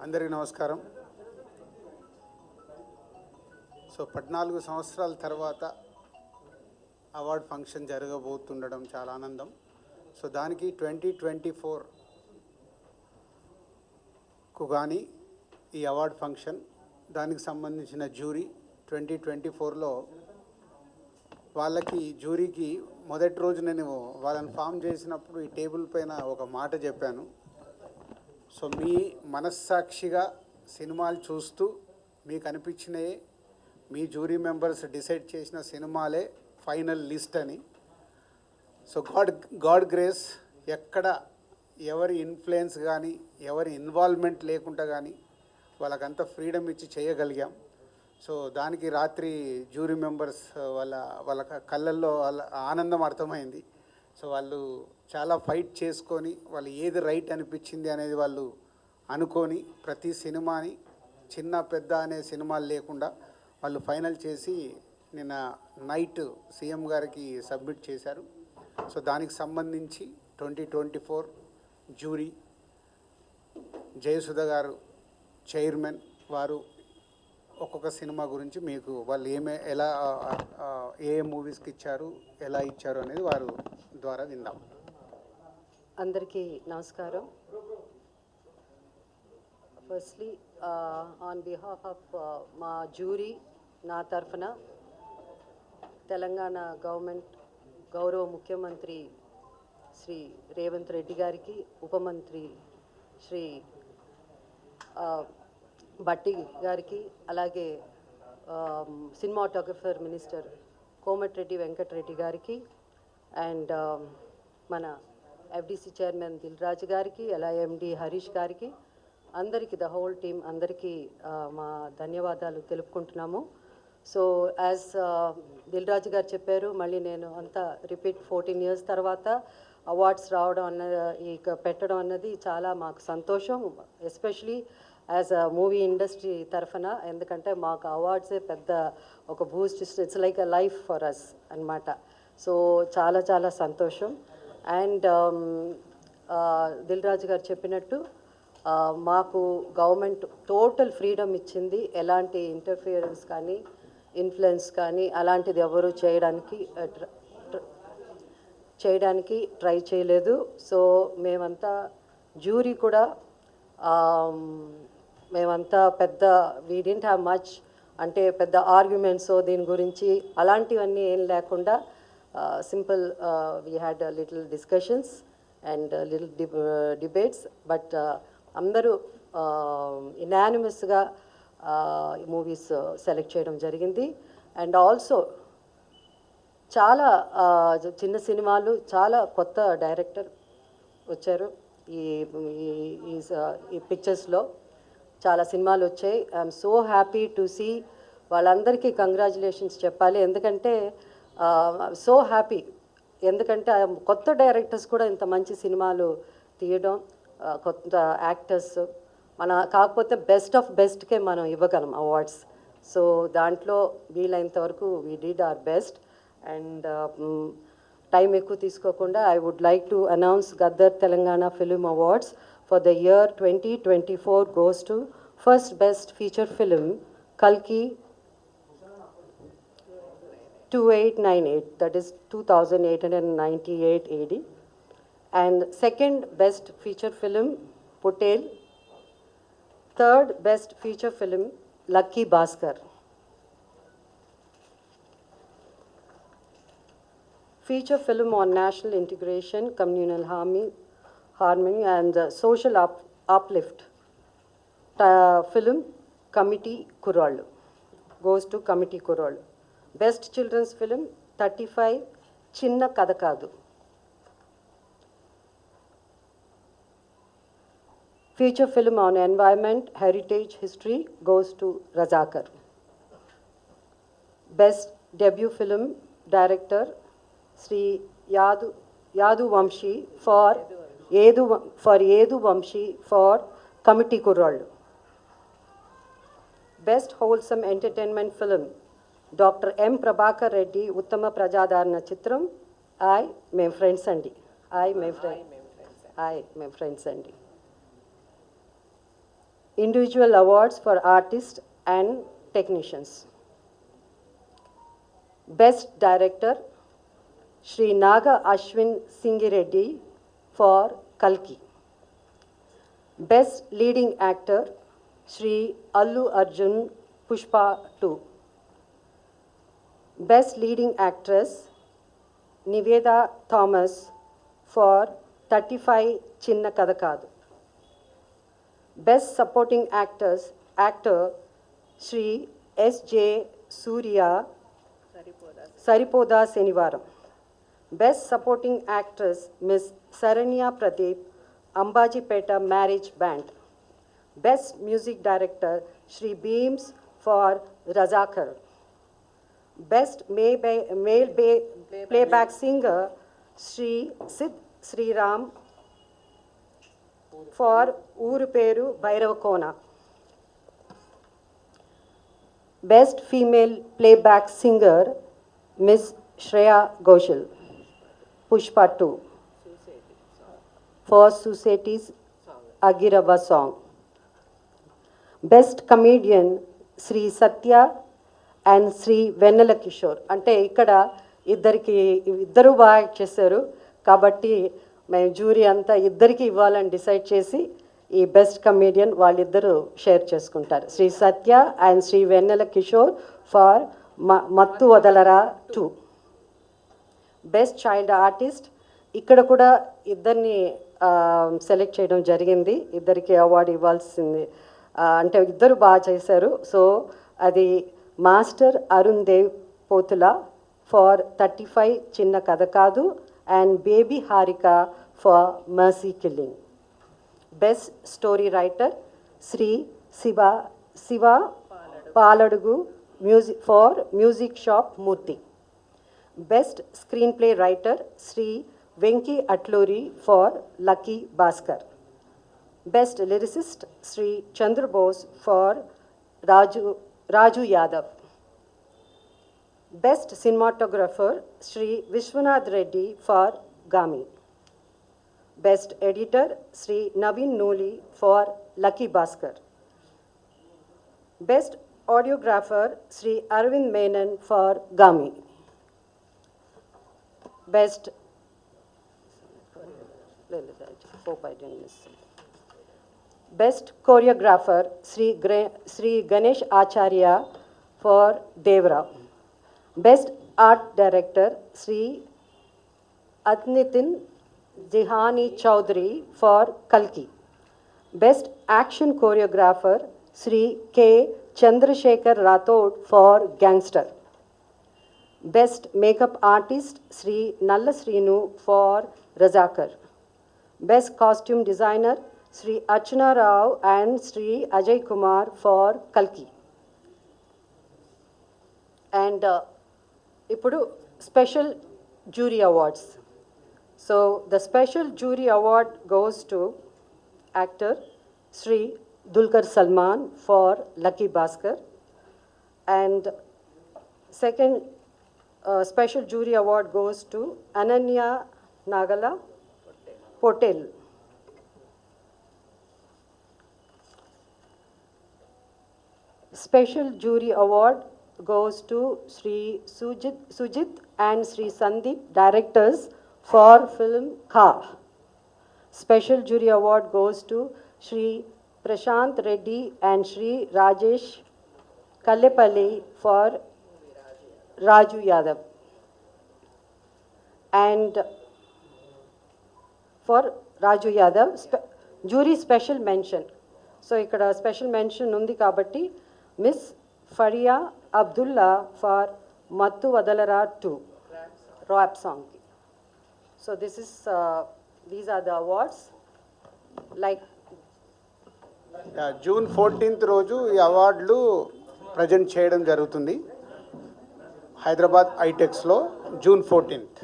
అందరికీ నమస్కారం. సో 14 సంవత్సరాల తర్వాత అవార్డ్ ఫంక్షన్ జరగబోతుండడం చాలా ఆనందం. సో దానికి 2024కు కానీ ఈ అవార్డ్ ఫంక్షన్ దానికి సంబంధించిన జ్యూరీ 2024లో వాళ్ళకి జ్యూరీకి మొదటి రోజు నేను వాళ్ళని ఫామ్ చేసినప్పుడు ఈ టేబుల్ పైన ఒక మాట చెప్పాను. సో మీ మనస్సాక్షిగా సినిమాలు చూస్తూ మీకు అనిపించినవి మీ జ్యూరీ మెంబర్స్ డిసైడ్ చేసిన సినిమాలే ఫైనల్ లిస్ట్ అని. సో గాడ్ గ్రేస్ ఎక్కడ ఎవరి ఇన్ఫ్లుయెన్స్ కానీ ఎవరి ఇన్వాల్వ్మెంట్ లేకుండా కానీ వాళ్ళకంత ఫ్రీడమ్ ఇచ్చి చేయగలిగాం. సో దానికి రాత్రి జ్యూరీ మెంబర్స్ వాళ్ళ కళ్ళల్లో వాళ్ళ ఆనందం అర్థమైంది. సో వాళ్ళు చాలా ఫైట్ చేసుకొని వాళ్ళు ఏది రైట్ అనిపించింది అనేది వాళ్ళు అనుకొని ప్రతి సినిమాని చిన్న పెద్ద అనే సినిమాలు లేకుండా వాళ్ళు ఫైనల్ చేసి నిన్న నైట్ సీఎం గారికి సబ్మిట్ చేశారు. సో దానికి సంబంధించి 2024 జ్యూరీ జయసుధ గారు చైర్మన్ వారు ఒక్కొక్క సినిమా గురించి మీకు వాళ్ళు ఎలా ఏ మూవీస్కి ఇచ్చారు ఎలా ఇచ్చారు అనేది వారు ద్వారా విందాం. అందరికీ నమస్కారం. ఫస్ట్లీ ఆన్ బిహాఫ్ ఆఫ్ మా జ్యూరీ నా తరఫున తెలంగాణ గవర్నమెంట్ గౌరవ ముఖ్యమంత్రి శ్రీ రేవంత్ రెడ్డి గారికి, ఉపమంత్రి శ్రీ భట్టి గారికి, అలాగే సినిమాటోగ్రఫర్ మినిస్టర్ కోమటిరెడ్డి వెంకటరెడ్డి గారికి అండ్ మన ఎఫ్డిసి చైర్మన్ దిల్ రాజు గారికి, అలాగే ఎండి హరీష్ గారికి, అందరికీ ద హోల్ టీమ్ అందరికీ మా ధన్యవాదాలు తెలుపుకుంటున్నాము. సో యాజ్ దిల్ రాజు గారు చెప్పారు, మళ్ళీ నేను అంతా రిపీట్ 14 years తర్వాత అవార్డ్స్ రావడం పెట్టడం అన్నది చాలా మాకు సంతోషం, especially as a movie industry తరఫున. ఎందుకంటే మాకు అవార్డ్సే పెద్ద ఒక boost, it's like a life for us అన్నమాట. సో చాలా చాలా సంతోషం. అండ్ దిల్ రాజు గారు చెప్పినట్టు మాకు గవర్నమెంట్ టోటల్ ఫ్రీడమ్ ఇచ్చింది. ఎలాంటి ఇంటర్ఫియరెన్స్ కానీ ఇన్ఫ్లుయెన్స్ కానీ అలాంటిది ఎవరు చేయడానికి ట్రై చేయలేదు. సో మేమంతా జ్యూరీ కూడా మేమంతా పెద్ద వీ డింట్ హ్యావ్ మచ్ అంటే పెద్ద ఆర్గ్యుమెంట్స్ దీని గురించి అలాంటివన్నీ ఏం లేకుండా simple we had little discussions and little debates. But అందరూ ఇనానిమస్గా మూవీస్ సెలెక్ట్ చేయడం జరిగింది. అండ్ ఆల్సో చాలా చిన్న సినిమాలు, చాలా కొత్త డైరెక్టర్ వచ్చారు ఈ పిక్చర్స్లో. చాలా సినిమాలు వచ్చాయి. I'm so happy to see. వాళ్ళందరికీ కంగ్రాచులేషన్స్ చెప్పాలి, ఎందుకంటే సో హ్యాపీ. ఎందుకంటే కొత్త డైరెక్టర్స్ కూడా ఇంత మంచి సినిమాలు తీయడం, కొత్త యాక్టర్స్ కాకపోతే బెస్ట్ ఆఫ్ బెస్ట్కే మనం ఇవ్వగలం అవార్డ్స్. సో దాంట్లో వీలైనంత వరకు we did our best. And time ఎక్కువ తీసుకోకుండా I would like to announce Gaddar Telangana film awards for the year 2024 goes to first best feature film Kalki 2898, that is 2898 AD, and second best feature film Patel, third best feature film Lucky Bhaskar. Feature film on national integration, communal harmony and social uplift film Committee Kurallu goes to Committee Kurallu. Best children's film 35 Chinna Kadakadu. Feature film on environment, heritage, history goes to Razakar. Best debut film director Sri Yadu Vamshi for Yedu Vamshi for Committee Kurallu. Best wholesome entertainment film Dr. M. Prabhakar Reddy Uttama Prajadarana Chitram I, my friends Andi. I, my friends Andi. individual awards for artists and technicians. Best Director, Shri Naga Ashwin Singireddy for Kalki. Best Leading Actor, Shri Allu Arjun Pushpa 2. Best Leading Actress, Niveda Thomas for 35 Chinna Kadakadu. Best Supporting Actor, Shri S.J. Surya Saripoda Senivaram. Best Supporting Actress, Ms. Saranya Pradeep, Ambajipeta Marriage Band. Best Music Director, Shri Beams for Razakar. Best Male Playback Singer, Shri Sid Sriram for Uru Peru Bairavakona. Best Female Playback Singer, Miss Shreya Ghoshal, Pushpa 2, for Society's Agirava song. Best Comedian, Sri Satya and Sri Vennela Kishore. అంటే ఇక్కడ ఇద్దరు బాగా act చేశారు కాబట్టి మేము jury అంతా ఇద్దరికి ఇవ్వాలని డిసైడ్ చేసి ఈ బెస్ట్ కమేడియన్ వాళ్ళిద్దరూ షేర్ చేసుకుంటారు. Shri Satya and Shri Vennela Kishore for Mathu Vadalara 2. Best child artist ఇక్కడ కూడా ఇద్దరిని సెలెక్ట్ చేయడం జరిగింది. ఇద్దరికి అవార్డు ఇవ్వాల్సింది అంటే ఇద్దరు బాగా చేశారు. సో అది master Arun Dev Pothula for 35 Chinna Katha Kaadu and baby Harika for mercy killing. Best story writer Shri Shiva Paladugu for music shop Murthy. Best screenplay writer Shri Venky Atluri for lucky Bhaskar. Best lyricist Shri Chandrabose for Raju Yadav. Best cinematographer Shri Vishwanath Reddy for Gaami. Best editor Shri Naveen Nooli for lucky Bhaskar. Best audiographer Shri Aravind Menon for Gaami. Best best choreographer Shri Ganesh Acharya for Devara. Best art director Shri అద్నితిన్ Zihani Chaudhary for కల్కి. Best action choreographer Shri K Chandrasekhar Rathod for Gangster. Best makeup artist Shri Nalla Srinu for Razakar. Best costume designer Shri Archana Rao and Shri Ajay Kumar for కల్కి. And ఇప్పుడు special jury awards. So the special jury award goes to actor Shri Dulquer Salmaan for lucky Bhaskar. And second special jury award goes to Ananya Nagala Potel. Special jury award goes to Sri Sujit and Sri Sandeep, directors for film Kha. Special jury award goes to Sri Prashant Reddy and Sri Rajesh Kallepalli for Raju Yadav. And for Raju Yadav, jury special mention. So ikkada special mention undi kabatti Miss Faria Abdullah for Mattu Vadalara 2 rap song. So this is these are the awards. Like June 14th రోజు ఈ అవార్డులు present చేయడం జరుగుతుంది Hyderabad ఐటెక్స్లో June 14th.